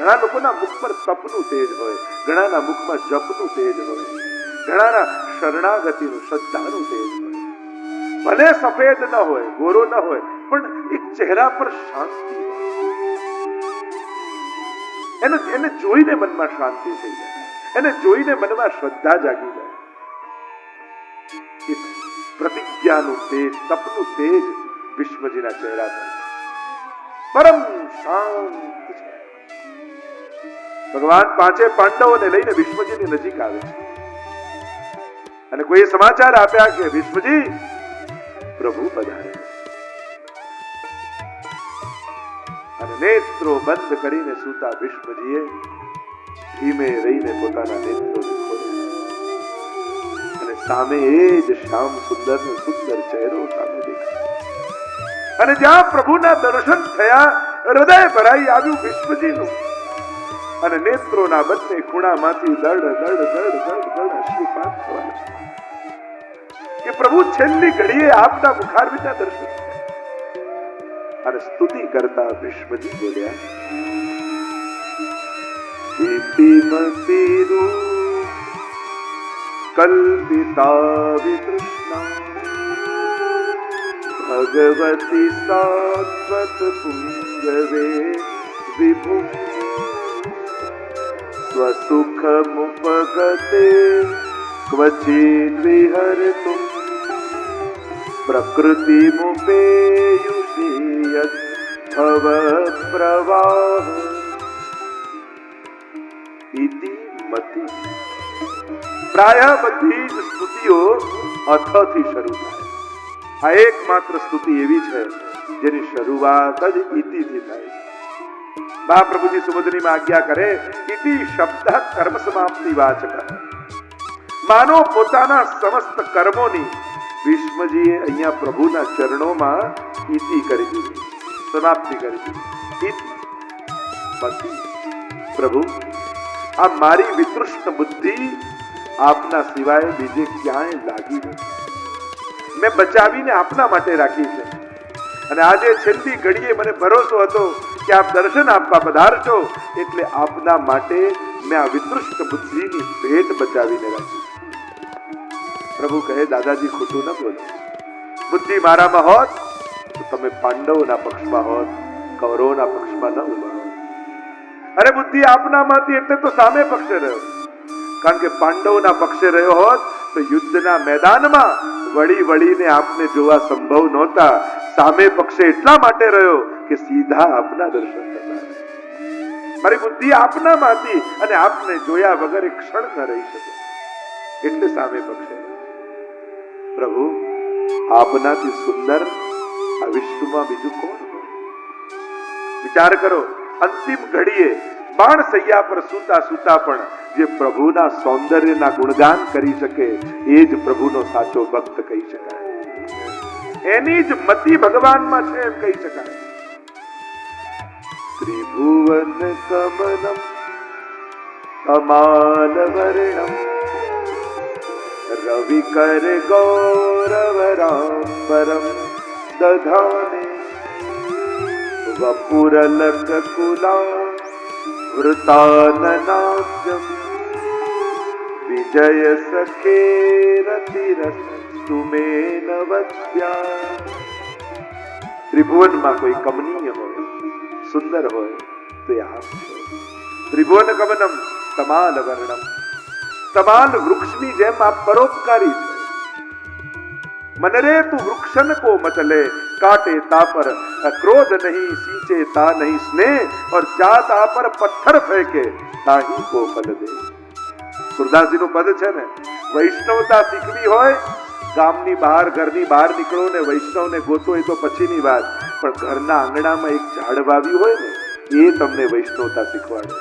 ઘણા લોકોના મુખ પર તપનું તેજ હોય, ઘણાના મુખમાં જપનું તેજ હોય, ઘણાના શરણાગતિનું શ્રદ્ધાનું તેજ હોય. ભલે સફેદ ન હોય, ગોરો ન હોય, પણ એક ચહેરા પર શાંતિ હોય. એને જોઈને મનમાં શાંતિ થઈ જાય, એને જોઈને મનમાં શ્રદ્ધા જાગી જાય. પ્રતિજ્ઞાનું તેજ, તપનું તેજ વિશ્વજીના ચહેરા પર પરમ શાંત છે. ભગવાન પાંચે પાંડવોને લઈને વિશ્વજીની નજીક આવે અને કોઈ સમાચાર આપ્યા કે વિશ્વજી પ્રભુ પધારે. અને નેત્રો બંધ કરીને સૂતા વિશ્વજીએ ધીમે રહીને પોતાના નેત્રો ખોલ્યા અને સામે એ જ શ્યામ સુંદર નો સુંદર ચહેરો સામે દેખાયો. અને જ્યાં પ્રભુના દર્શન થયા, હૃદય ભરાઈ આવ્યું વિશ્વજીનું. અને નેત્રોના બંને ખૂણામાંથી દડ દડ દડ દડ દડ અશ્રુપાત થવા લાગ્યા કે પ્રભુ છેલ્લી ઘડીએ આપના મુખારવિંદના દર્શન થયા. અને સ્તુતિ કરતા વિશ્વજી બોલ્યા, ઇતિમતિરુ કલ્પિતા વિતૃષ્ણા ભગવતી સાત્વત પુંગવે વિભુ સ્વસુખમુપગતે ક્વચિદ વિહરતુમ પ્રકૃતિમુપેયુષી યત ભવ પ્રવાહ ઇતિ મતિ. પ્રાય બધી જ સ્તુતિઓ અથથી શરૂ થાય. આ એકમાત્ર સ્તુતિ એવી છે જેની શરૂઆત જ ઇતિથી થાય. મહાપ્રભુજી સુબોધનીમાં આજ્ઞા કરે, ઇતિ શબ્દ કર્મ સમાપ્તિ વાચક. માનો પોતાના સમસ્ત કર્મોની ભીષ્મજીએ અહીંયા પ્રભુના ચરણોમાં ઇતિ કરી દીધી, સમાપ્તિ કરી દીધી. ઇતિ પ્રભુ, આ મારી વિતૃષ્ણ બુદ્ધિ આપના સિવાય બીજે ક્યાંય લાગી નથી. મેં બચાવીને આપના માટે રાખી છે. અને આજે છેલ્લી ઘડીએ મને ભરોસો હતો કે આપ દર્શન આપવા પધારશો, એટલે આપના માટે મેં આ વિતૃષ્ણ બુદ્ધિની ભેટ બચાવીને રાખી. પ્રભુ કહે, દાદાજી ખોટું ન બોલો. બુદ્ધિ મારામાં હોત તો તમે પાંડવોના પક્ષમાં હોત, કૌરવોના પક્ષમાં ન ઉભા હોત. અરે બુદ્ધિ આપનામાંથી એટલે તો સામે પક્ષે રહ્યો. કારણ કે પાંડવોના પક્ષે રહ્યો હોત તો યુદ્ધના મેદાનમાં વળી વળીને આપને જોવા સંભવ નહોતા. સામે પક્ષે એટલા માટે રહ્યો કે સીધા આપના દર્શન થતા. મારી બુદ્ધિ આપનામાંથી અને આપને જોયા વગર એક ક્ષણ ન રહી શકે, એટલે સામે પક્ષે. પ્રભુ, આપનાથી સુંદર આ વિશ્વમાં બીજું કોણ હોય? વિચાર કરો, અંતિમ ઘડીએ બાણ સૈયા પર સૂતા સૂતા પણ જે પ્રભુના સૌંદર્યના ગુણગાન કરી શકે એ જ પ્રભુનો સાચો ભક્ત કહી શકાય. એની જ મતિ ભગવાનમાં છે એમ કહી શકાય. ત્રિભુવન કમલમ કમાલ વર્ણમ રવિ કર ગૌરવ રામબરમ દધાને વપુરલક કુલા વૃતાનનાદ્યમ વિજય સખે રતિરસ સુમેન વત્સ્યા. ત્રિભુવનમાં કોઈ કમનીય હોય, સુંદર હોય તો એ આપ છો. ત્રિભુવન કમનમ તમાલ વર્ણમ. તમાલ વૃક્ષની જેમ આપ પરોપકારી છે. मनरे तू वृक्षन को मचले, काटे ता पर क्रोध नहीं, सींचे ता नहीं स्नेह, और जाता पर पत्थर फेंके ताही को फल दे. સુરદાસજી નું પદ છે ને, વૈષ્ણવતા શીખવી હોય, ગામની બહાર ઘરની બહાર નીકળો ને વૈષ્ણવને ગોતો એ તો પછીની વાત, પણ ઘરના આંગણામાં એક ઝાડ વાવ્યું હોય ને એ તમને વૈષ્ણવતા શીખવાડે.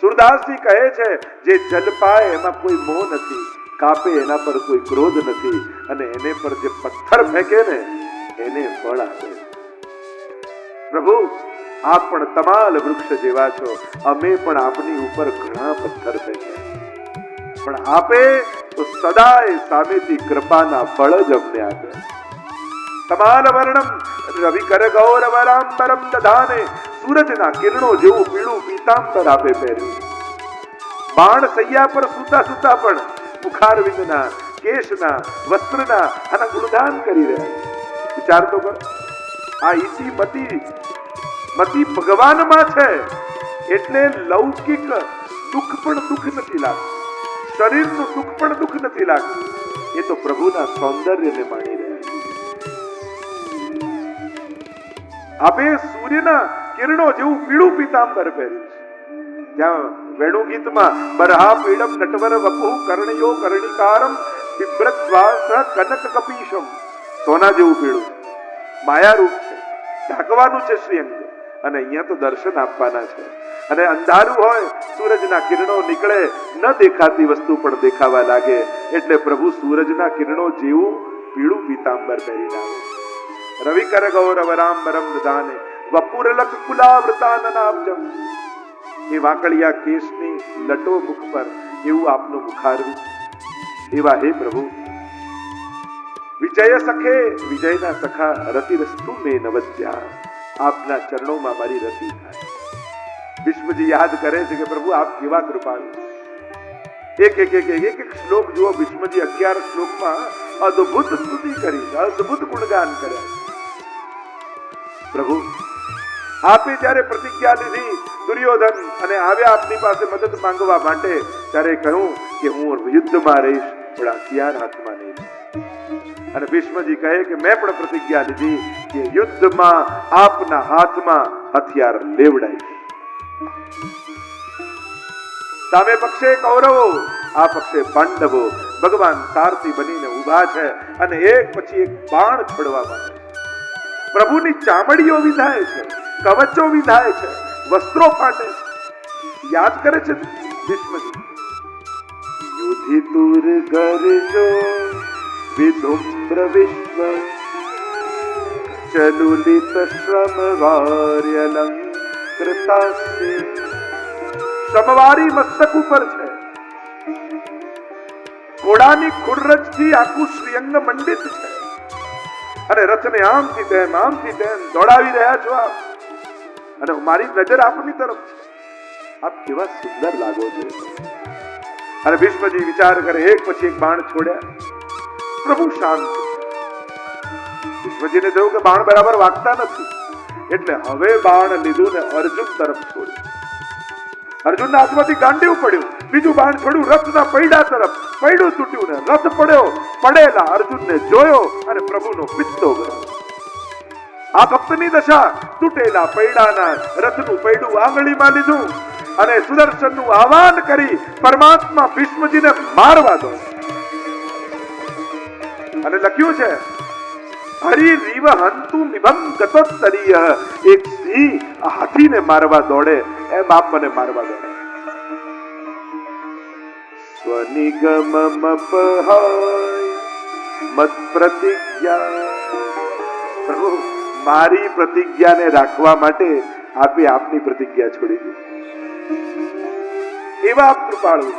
સુરદાસજી કહે છે, જે જલ પાય એમાં કોઈ મોહ નથી, કાપે એના પર કોઈ ક્રોધ નથી, અને એને પર જે પથ્થર ફેંકે ને એને ફળ આપે. પ્રભુ, આપ પણ તમાલ વૃક્ષ જેવા છો. અમે પણ આપની ઉપર ઘણા પથ્થર ફેંક્યા, પણ આપે તો સદાય સામેથી કૃપાના ફળ જ અમને આપે. તમાલ વર્ણમ રવિ કર ગૌરવરાંબરમ દધાને સૂરજના કિરણો જેવું પીળું પીતાંબર આપે પહેર્યું. બાણ સૈયા પર સૂતા સૂતા પણ મુખારવિંદના, કેશના, વસ્ત્રના આના ગુણગાન કરી રહ્યા. વિચાર તો કર, આ ઈસી મતિ ભગવાનમાં છે એટલે લૌકિક દુઃખ પણ દુઃખ નથી લાગતું, શરીરનું દુઃખ પણ દુઃખ નથી લાગતું. એ તો પ્રભુના સૌંદર્યને માણી રહ્યા. આપે સૂર્યના કિરણો જેવું પીળું પીતાંબર પહેર્યું છે. ત્યાં વેણુ ગીતમાં બરહા પીડમ નટવર વપુ કર્ણયો કર્ણિકારમ બિભ્રત્વાસ કનક કપીશમ, સોના જેવું પીળું માયારૂપ છે, ઢાંકવાનું છે શ્રીઅંગ. અને અહીંયા તો દર્શન આપવાના છે. અને અંધારું હોય, સૂરજના કિરણો નીકળે, ન દેખાતી વસ્તુ પણ દેખાવા લાગે. એટલે પ્રભુ સૂરજના કિરણો જેવું પીળું પીતાંબર પહેરીને આવે. રવિકર ગૌરવ રામબરમ દદાને વપુરલક કુલાવૃતાનનાબ્જમ. એ વાંકડિયા કેશની લટો મુખ પર એવું આપનું મુખારવિંદ. એવા હે પ્રભુ, વિજય સખે વિજયના સખા રતિરસ્તુ મે નવદ્યા. આપના ચરણોમાં મારી રતિ થાય. વિશ્વજી યાદ કરે છે કે પ્રભુ આપ કેવા કૃપાળુ. એક શ્લોક જુઓ. વિશ્વજી 11 શ્લોકમાં અદ્ભુત સ્તુતિ કરી, અદ્ભુત ગુણગાન કર્યા. પ્રભુ આપે જ્યારે પ્રતિજ્ઞા લીધી, દુર્યોધન અને આવ્યા આપની પાસે મદદ માંગવા માટે, ત્યારે કહ્યું કે હું યુદ્ધમાં રહીશ પણ હથિયાર હાથમાં નહીં. અને ભીષ્મજી કહે કે મેં પણ પ્રતિજ્ઞા લીધી કે યુદ્ધમાં આપના હાથમાં હથિયાર લેવડાઈશ. સામે પક્ષે કૌરવો, આ પક્ષે પાંડવો. ભગવાન સારથી બનીને ઉભા છે અને એક પછી એક બાણ છોડવામાં આવે. પ્રભુની ચામડીઓ વિધાય છે, કવચો વિધાય છે, વસ્ત્રો ફાટે છે. યાદ કરે છે ભીષ્મજી, યુધિતુર ગરજો વિધુમ્ર વિશ્વ ચલુલિત શ્રમ વાર્યલંકૃતાસ્ય. શ્રમવારી મસ્તક ઉપર છે, ઘોડાની ખુરરજથી આખું શ્રીઅંગ મંડિત છે. અને રથને આમથી તેમ દોડાવી રહ્યા છો આપ. અને મારી નજર આપની તરફ છે. આપ કેવા સુંદર લાગો છો. અને ભીષ્મજી વિચાર કરે, એક પછી એક બાણ છોડ્યા. પ્રભુ શાંત. ભીષ્મજીને થયું કે બાણ બરાબર વાગતા નથી. એટલે હવે બાણ લીધું ને અર્જુન તરફ છોડ્યું. અર્જુનના હાથમાંથી ગાંડીવ પડ્યું. બીજું બાણ છોડ્યું રથના પૈડા તરફ. પૈડું તૂટ્યું ને રથ પડ્યો. પડેલા અર્જુનને જોયો અને પ્રભુનો પિત્તો ગયો. આ ભક્તની દશા. તૂટેલા પૈડાના રથનું પૈડું આંગળીમાં લીધું અને સુદર્શનનું આહવાન કરી પરમાત્મા ભીષ્મજીને મારવા દો. અને લખ્યું છે, હરિ રીવ હંતુ નિભમ ગતોત્તરીય. એક સિંહ હાથીને મારવા દોડે એમ આપ મને મારવા દોડે. સ્વનિગમ મપહાય મત પ્રતિજ્ઞા. પ્રભુ મારી પ્રતિજ્ઞાને રાખવા માટે આપે આપની પ્રતિજ્ઞા છોડી દીધી. એવા આપ કૃપાળુ.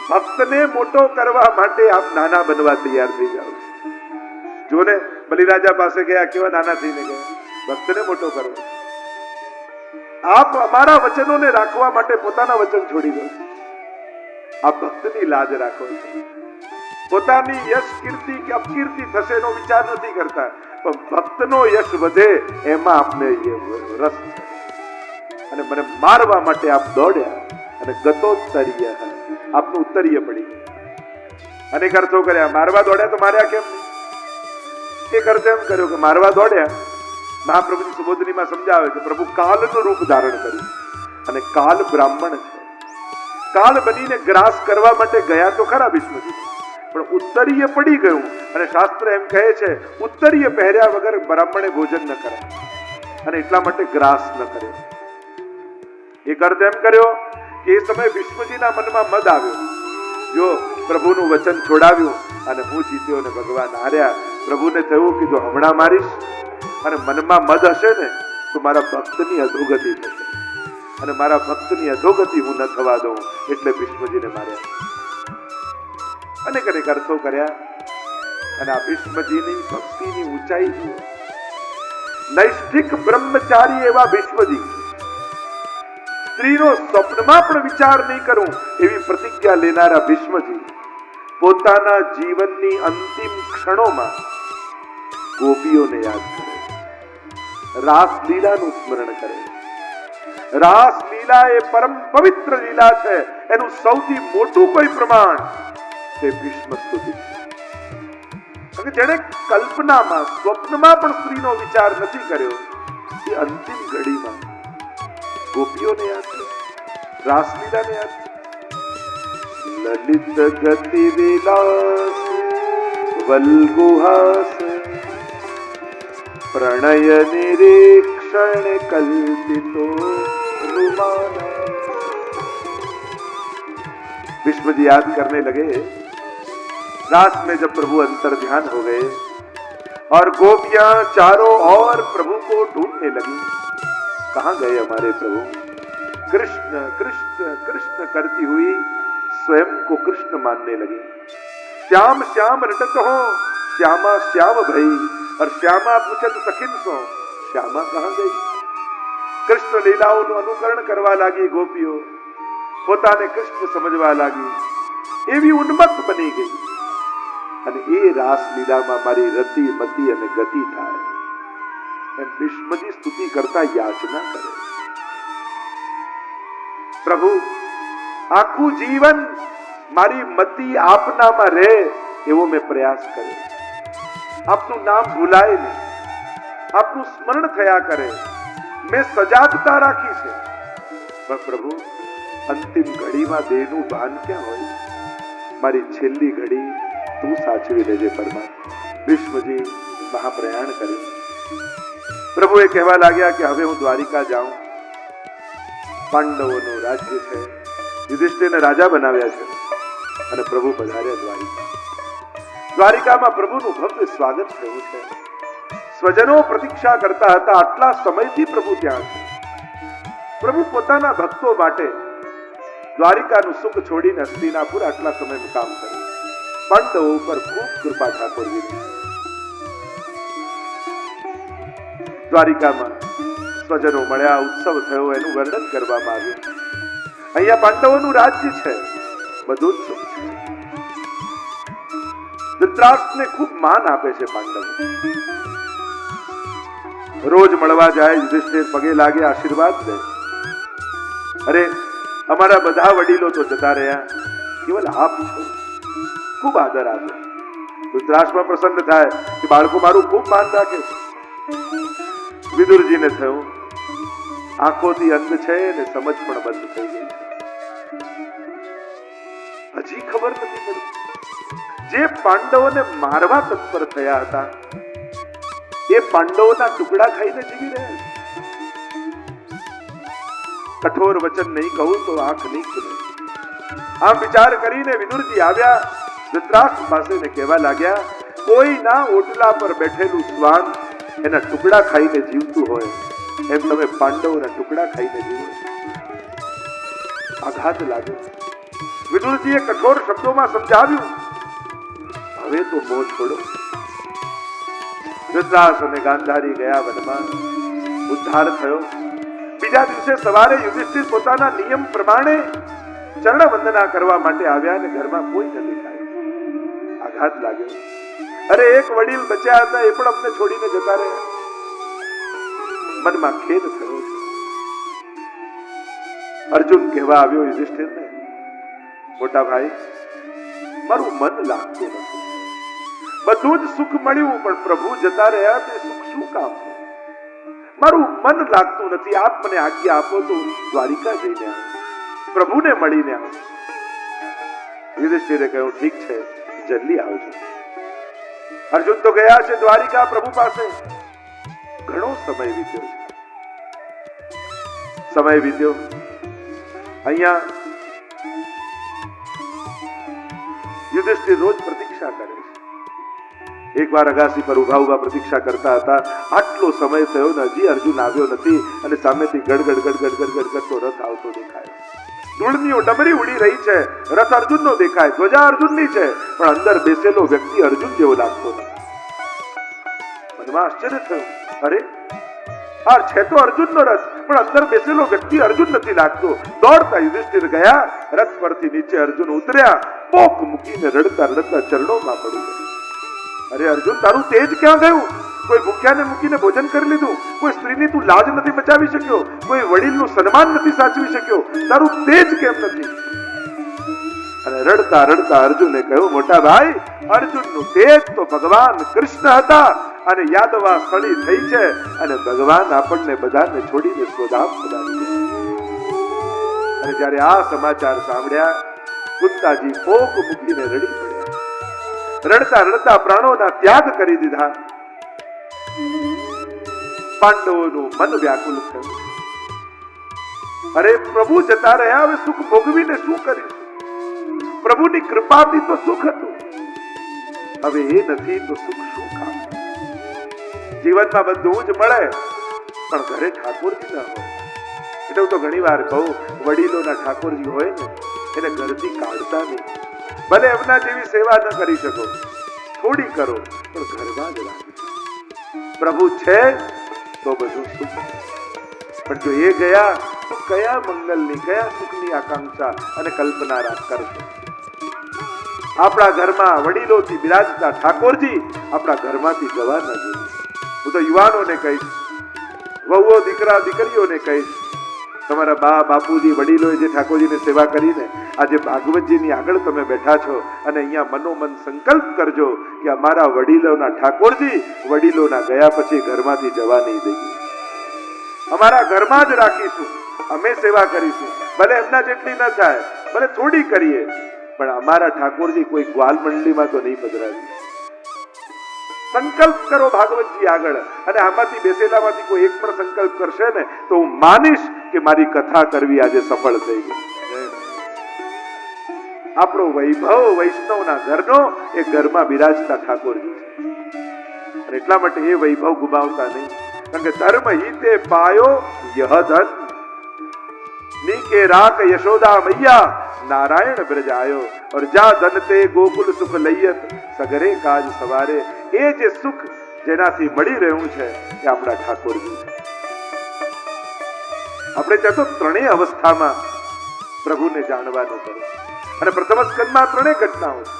ભક્તને મોટો કરવા માટે આપ નાના બનવા તૈયાર થઈ જાઓ. જો ને બલિરાજા પાસે ગયા, કેવા નાના થઈને ગયા. ભક્તને મોટો કરો. આપ અમારા વચનોને રાખવા માટે પોતાના વચન છોડી દો. આપ ભક્તની લાજ રાખો. પોતાની યશ કીર્તિ કે અપકીર્તિ થશે એનો વિચાર નથી કરતા, પણ ભક્તનો યશ વધે એમાં આપને રસ છે. અને મને મારવા માટે આપ દોડ્યા અને ગતોત્તરીય, આપનું ઉત્તરીય પડી ગયું. અનેક અર્થો કર્યા. મારવા દોડ્યા તો માર્યા કેમ નહીં? એક અર્થ એમ કર્યો કે મારવા દોડ્યા. મહાપ્રભુની સુબોધનીમાં સમજાવે કે પ્રભુ કાલનું રૂપ ધારણ કર્યું અને કાલ બ્રાહ્મણ છે. કાલ બનીને ગ્રાસ કરવા માટે ગયા તો ખરા ભીષ્મજી, પણ ઉત્તરીય પડી ગયું. અને શાસ્ત્ર એમ કહે છે ઉત્તરીય પહેર્યા વગર બ્રાહ્મણે ભોજન ન કરે, અને એટલા માટે ગ્રાસ ન કર્યો. એક અર્થ એમ કર્યો કે એ સમયે ભીષ્મજીના મનમાં મદ આવ્યો. જો પ્રભુનું વચન છોડાવ્યું અને હું જીત્યો અને ભગવાન હાર્યા. પ્રભુને થયું કે જો હમણાં મારીશ અને મનમાં મદ હશે ને તો મારા ભક્તની અધોગતિ થશે, અને મારા ભક્તની અધોગતિ હું ન થવા દઉં. એટલે ભીષ્મજીને માર્યા. અનેક અર્થો કર્યા. અને આ ભીષ્મજીની ભક્તિની ઊંચાઈ જુઓ. નૈષ્ઠિક બ્રહ્મચારી એવા ભીષ્મજી સ્ત્રીનો સ્વપ્નમાં પણ વિચાર નહીં કરું એવી પ્રતિજ્ઞા લેનારા ભીષ્મજી પોતાના જીવનની અંતિમ ક્ષણોમાં ગોપીઓને યાદ કરે, રાસલીલાનું સ્મરણ કરે. રાસલીલા એ પરમ પવિત્ર લીલા છે. એનું સૌથી મોટું કોઈ પ્રમાણ તે ભીષ્મ સ્તુતિ છે. જેણે કલ્પનામાં સ્વપ્નમાં પણ સ્ત્રીનો વિચાર નથી કર્યો એ અંતિમ ઘડીમાં ગોપીઓને યાદ કરે, રાસલીલાને યાદ કરે. લલિત ગતિ વિલાસ વલ્ગુહાસ પ્રણય નિરીક્ષણ કલ્પિતો रुमाना. भीष्म जी याद करने लगे. रात में जब प्रभु अंतर ध्यान हो गए और गोपियां चारों ओर प्रभु को ढूंढने लगी, कहां गए हमारे प्रभु? कृष्ण कृष्ण कृष्ण करती हुई स्वयं को कृष्ण मानने लगी. श्याम श्याम रटत हो श्यामा श्याम भई, और श्यामा पूछत सखिन सो श्यामा कहां गई? કૃષ્ણ લીલાઓનું અનુકરણ કરવા લાગી ગોપીઓ, પોતાને કૃષ્ણ સમજવા લાગી, એવી ઉન્મત્ત બની ગઈ. અને એ રાસ લીલામાં મારી રતિ મતિ અને ગતિ થાય એમ ભીષ્મજી સ્તુતિ કરતા યાચના કરે. પ્રભુ આખું જીવન મારી મતિ આપનામાં રહે એવો મેં પ્રયાસ કર્યો. આપનું નામ ભૂલાય નહીં, આપનું સ્મરણ થયા કરે, મેં સજાગતા રાખી છે. પણ પ્રભુ અંતિમ ઘડીમાં દેહનું ભાન ક્યાં હોય? મારી છેલ્લી ઘડી તું સાચવી લેજે પરમાત્મા. ભીષ્મજી મહાપ્રયાણ કર્યું. પ્રભુ એ કહેવા લાગ્યા કે હવે હું દ્વારિકા જાઉં. પાંડવોનું રાજ્ય છે, યુધિષ્ઠિરને રાજા બનાવ્યા છે અને પ્રભુ પધાર્યા દ્વારિકા. દ્વારિકામાં પ્રભુનું ભવ્ય સ્વાગત થયું છે. સ્વજનો પ્રતીક્ષા કરતા હતા. આટલા સમયથી પ્રભુ ત્યાં છે. પ્રભુ પોતાના ભક્તો માટે દ્વારિકાનું સુખ છોડીને હસ્તિનાપુર આટલા સમય કામ કર્યું. પાંડવો ઉપર ખૂબ કૃપા ઠાકોરજીની. દ્વારિકામાં સ્વજનો મળ્યા, ઉત્સવ થયો, એનું વર્ણન કરવામાં આવ્યું. અહીંયા પાંડવોનું રાજ્ય છે, બધું જ સુખ છે. ધૃતરાષ્ટ્રને ખૂબ માન આપે છે પાંડવો. રોજ મળવા જાય, યુધિષ્ઠિર પગે લાગે, આશીર્વાદ દે. અરે અમારા બધા વડીલો તો જતા રહ્યા, કેવલ આપ છો, ખૂબ આદર આપે. ધૃતરાષ્ટ્રમાં પ્રસન્ન થાય કે બાળકો મારું ખૂબ માન રાખે છે. વિદુરજીને થયું આંખોથી અંધ છે ને સમજ પણ બંધ થઈ ગઈ છે. હજી ખબર નથી પડી. જે પાંડવોને મારવા તત્પર થયા હતા એ પાંડવોના ટુકડા ખાઈને જીવી રહ્યા છે. કઠોર વચન નહીં કહું તો આંખ નહીં ખુલે. આમ વિચાર કરીને વિદુરજી આવ્યા ધૃતરાષ્ટ્ર પાસે ને કહેવા લાગ્યા, કોઈના ઓટલા પર બેઠેલું શ્વાન એના ટુકડા ખાઈને જીવતું હોય એમ તમે પાંડવોના ટુકડા ખાઈને જીવો. આઘાત લાગ્યો. વિદુરજીએ કઠોર શબ્દોમાં સમજાવ્યું, હવે તો મોહ છોડો. ધૃતરાષ્ટ્ર અને ગાંધારી ગયા વનમાં. ઉદ્ધાર થયો. બીજા દિવસે સવારે યુધિષ્ઠિર પોતાના નિયમ પ્રમાણે ચરણ વંદના કરવા માટે આવ્યા અને ઘરમાં કોઈ ન દેખાય. આઘાત લાગ્યો. અરે એક વડીલ બચ્યા હતા, એ પણ અમને છોડીને જતા રહ્યા. મનમાં ખેદ થયો. અર્જુન કહેવા આવ્યો યુધિષ્ઠિરને, મોટા ભાઈ મારું મન લાગતું નથી. બધું જ સુખ મળ્યું પણ પ્રભુ જતા રહ્યા તે સુખ શું કામ? મારું મન લાગતું નથી. આપ મને આજ્ઞા આપો તો દ્વારિકા જઈને આવો, પ્રભુને મળીને આવો. યુધિષ્ઠિરે કહ્યું, ઠીક છે, જલ્દી આવજો. અર્જુન તો ગયા છે દ્વારિકા પ્રભુ પાસે. ઘણો સમય વીત્યો છે. સમય વીત્યો. અહીંયા યુધિષ્ઠિર રોજ પ્રતીક્ષા કરે છે. એક વાર અગાસી પર ઉભા ઉભા પ્રતીક્ષા કરતા હતા. આટલો સમય થયો ને હજી અર્જુન આવ્યો નથી અને સામેથી ગડગડ ગડગડ ગડગડ કરતો રથ આવતો દેખાય. ધૂળની ડમરી ઉડી રહી છે. રથ અર્જુનનો દેખાય, ધ્વજા અર્જુનની છે, પણ અંદર બેસેલો વ્યક્તિ અર્જુન જેવો લાગતો નથી. મનમાં આશ્ચર્ય થયું. અરે આ છે તો અર્જુનનો રથ, પણ અંદર બેસેલો વ્યક્તિ અર્જુન નથી લાગતો. દોડતા યુધિષ્ઠિર ગયા, રથ પરથી નીચે અર્જુન ઉતર્યા, પોક મૂકીને રડતા રડતા ચરણોમાં પડી ગયા. અરે અર્જુન, તારું તેજ ક્યાં ગયું? કોઈ ભૂખ્યાને મૂકીને ભોજન કરી લીધું, કોઈ સ્ત્રીની તું લાજ નથી બચાવી શક્યો, કોઈ વડીલનું સન્માન નથી સાચવી શક્યો, તારું તેજ કેમ નથી? અને રડતા રડતા અર્જુને કહ્યું, મોટા ભાઈ, અર્જુનનું તેજ તો ભગવાન કૃષ્ણ હતા, અને યાદવા સ્થળી થઈ છે, અને ભગવાન આપણને બધાને છોડીને સ્વધામ પધારી ગયા. અને જ્યારે આ સમાચાર સાંભળ્યા, કુંતાજી પોક મૂકીને રડી પડ્યા. રડતા રડતા પ્રાણોના ત્યાગ કરી દીધા. પાંડવોનું મન વ્યાકુલ થયું. અરે પ્રભુ જતા રહ્યા, હવે સુખ ભોગવીને શું કરીશું? પ્રભુની કૃપાથી તો સુખ હતું, હવે એ નથી તો સુખ શું કામ? જીવનમાં બધું જ મળે, પણ ઘરે ઠાકોરજી ના હોય. એટલે હું તો ઘણી વાર કહું, વડીલોના ઠાકોરજી હોય ને, એને ઘરથી કાઢતા નહીં. ભલે એમના જેવી સેવા ન કરી શકો, થોડી કરો, પણ ઘરમાં જ રાખો. પ્રભુ છે તો બધું સુખ, પણ જો એ ગયા તો કયા મંગલની, કયા સુખની આકાંક્ષા અને કલ્પના કરશો? આપણા ઘરમાં વડીલોથી બિરાજતા ઠાકોરજી આપણા ઘરમાંથી જવા ન જોઈએ. હું તો યુવાનોને કહીશ, વહુઓ દીકરા દીકરીઓને કહીશ, તમારા બા બાપુજી વડીલોએ જે ઠાકોરજીની સેવા કરીને આજે ભાગવતજીની આગળ તમે બેઠા છો, અને અહીંયા મનોમન સંકલ્પ કરજો કે અમારા વડીલોના ઠાકોરજી વડીલોના ગયા પછી ઘરમાંથી જવા નહીં દઈએ, અમારા ઘરમાં જ રાખીશું, અમે સેવા કરીશું. ભલે એમના જેટલી ન થાય, ભલે થોડી કરીએ, પણ અમારા ઠાકોરજી કોઈ ગ્વાલ મંડળીમાં તો નહીં પધરાવી. સંકલ્પ કરો ભાગવતજી આગળ, અને આમાંથી બેસેલામાંથી કોઈ એક પણ સંકલ્પ કરશે ને, તો હું માનીશ કે મારી કથા કરવી આજે સફળ થઈ ગઈ. આપણો વૈભવ વૈષ્ણવના ઘરનો એ ઘરમાં બિરાજતા ઠાકોરજી છે, અને એટલા માટે એ વૈભવ ગુમાવતા નહીં. કારણ કે ધર્મ હિતે પાયો યહ ધન, નીકે રાખ યશોદા મૈયા, નારાયણ બ્રજાયો, और જા ધન તે ગોકુલ સુખ લૈયત, સગરે કાજ સવારે. એ જે સુખ જેનાથી મળી રહ્યું છે એ આપણા ઠાકોરજી છે. આપણે ત્યાં તો ત્રણેય અવસ્થામાં પ્રભુને જાણવાનું કરો, અને પ્રથમ સ્કંદમાં ત્રણેય ઘટનાઓ છે.